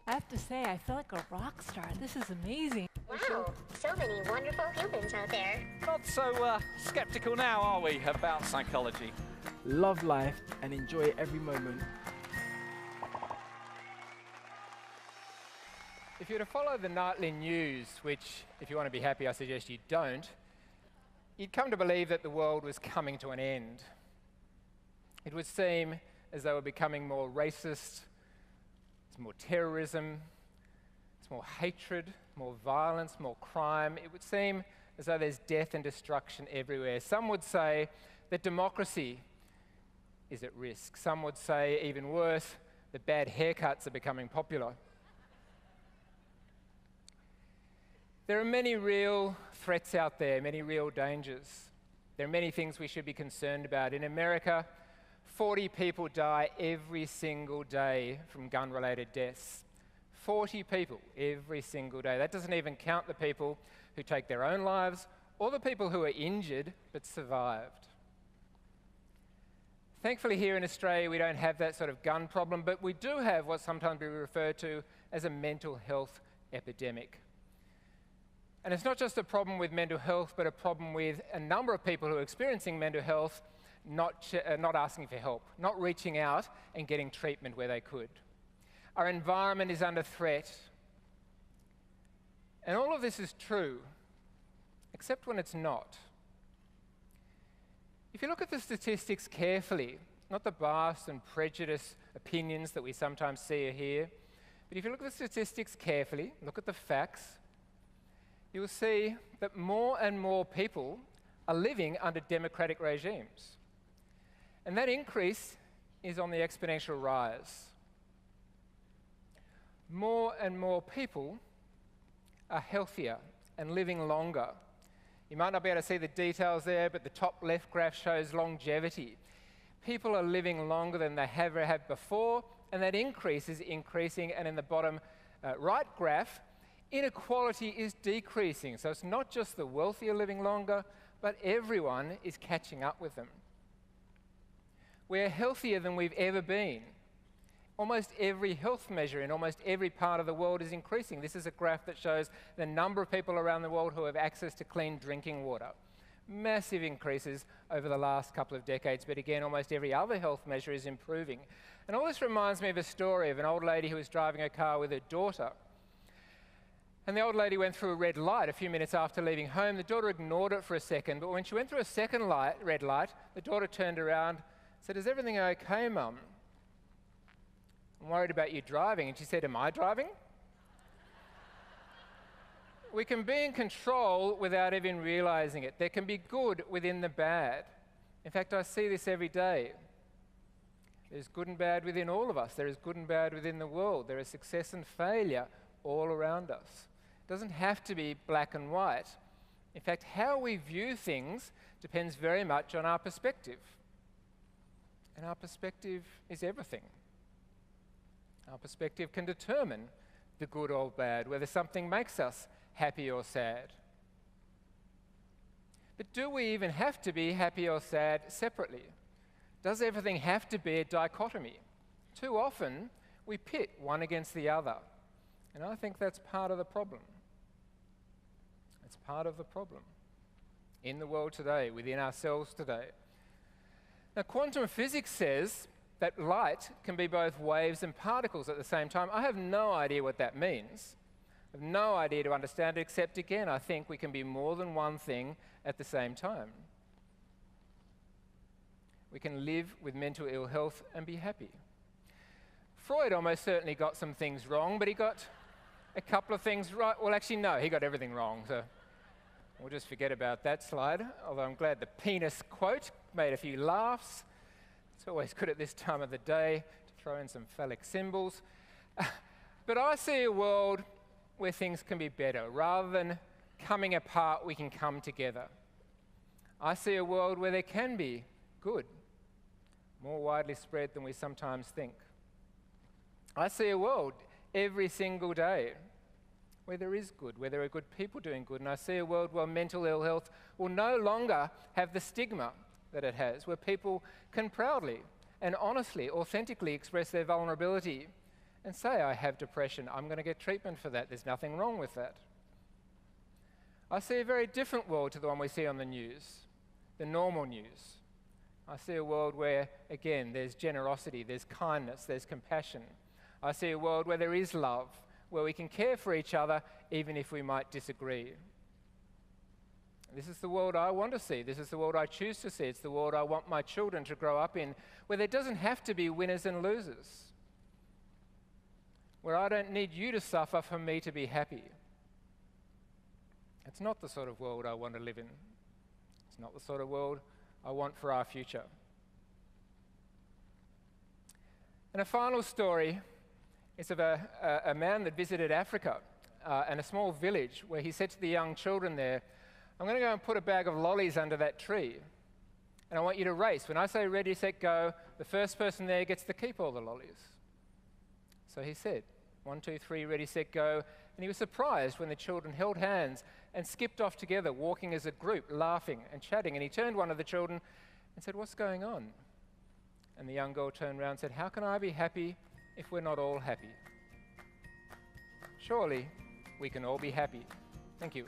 I have to say, I feel like a rock star. This is amazing. Wow, so many wonderful humans out there. Not so skeptical now, are we, about psychology? Love life and enjoy every moment. If you were to follow the nightly news, which, if you want to be happy, I suggest you don't, you'd come to believe that the world was coming to an end. It would seem as though we're becoming more racist, there's more terrorism, there's more hatred, more violence, more crime. It would seem as though there's death and destruction everywhere. Some would say that democracy is at risk. Some would say, even worse, that bad haircuts are becoming popular. There are many real threats out there, many real dangers. There are many things we should be concerned about. In America, 40 people die every single day from gun-related deaths. 40 people every single day. That doesn't even count the people who take their own lives or the people who are injured but survived. Thankfully, here in Australia, we don't have that sort of gun problem, but we do have what sometimes we refer to as a mental health epidemic. And it's not just a problem with mental health, but a problem with a number of people who are experiencing mental health not asking for help, not reaching out and getting treatment where they could. Our environment is under threat. And all of this is true, except when it's not. If you look at the statistics carefully, not the biased and prejudiced opinions that we sometimes see or hear, but if you look at the statistics carefully, look at the facts, you will see that more and more people are living under democratic regimes. And that increase is on the exponential rise. More and more people are healthier and living longer. You might not be able to see the details there, but the top left graph shows longevity. People are living longer than they have ever had before, and that increase is increasing. And in the bottom right graph, inequality is decreasing. So it's not just the wealthy are living longer, but everyone is catching up with them. We're healthier than we've ever been. Almost every health measure in almost every part of the world is increasing. This is a graph that shows the number of people around the world who have access to clean drinking water. Massive increases over the last couple of decades, but again, almost every other health measure is improving. And all this reminds me of a story of an old lady who was driving her car with her daughter. And the old lady went through a red light a few minutes after leaving home. The daughter ignored it for a second, but when she went through a second red light, the daughter turned around and said, "Is everything okay, Mum? I'm worried about you driving." And she said, "Am I driving?" We can be in control without even realizing it. There can be good within the bad. In fact, I see this every day. There's good and bad within all of us. There is good and bad within the world. There is success and failure all around us. It doesn't have to be black and white. In fact, how we view things depends very much on our perspective. And our perspective is everything. Our perspective can determine the good or bad, whether something makes us happy or sad. But do we even have to be happy or sad separately? Does everything have to be a dichotomy? Too often, we pit one against the other. And I think that's part of the problem. It's part of the problem in the world today, within ourselves today. Now, quantum physics says that light can be both waves and particles at the same time. I have no idea what that means. I have no idea to understand it, except again, I think we can be more than one thing at the same time. We can live with mental ill health and be happy. Freud almost certainly got some things wrong, but he got a couple of things right. Well, actually, no, he got everything wrong, so we'll just forget about that slide, although I'm glad the penis quote made a few laughs. It's always good at this time of the day to throw in some phallic symbols. But I see a world where things can be better. Rather than coming apart, we can come together. I see a world where there can be good, more widely spread than we sometimes think. I see a world every single day where there is good, where there are good people doing good. And I see a world where mental ill health will no longer have the stigma that it has, where people can proudly and honestly, authentically express their vulnerability and say, I have depression, I'm going to get treatment for that. There's nothing wrong with that. I see a very different world to the one we see on the news, the normal news. I see a world where, again, there's generosity, there's kindness, there's compassion. I see a world where there is love, where we can care for each other even if we might disagree. This is the world I want to see. This is the world I choose to see. It's the world I want my children to grow up in, where there doesn't have to be winners and losers, where I don't need you to suffer for me to be happy. It's not the sort of world I want to live in. It's not the sort of world I want for our future. And a final story is of a man that visited Africa and a small village where he said to the young children there, I'm going to go and put a bag of lollies under that tree, and I want you to race. When I say ready, set, go, the first person there gets to keep all the lollies. So he said, 1, 2, 3, ready, set, go. And he was surprised when the children held hands and skipped off together, walking as a group, laughing and chatting. And he turned one of the children and said, what's going on? And the young girl turned around and said, how can I be happy if we're not all happy? Surely we can all be happy. Thank you.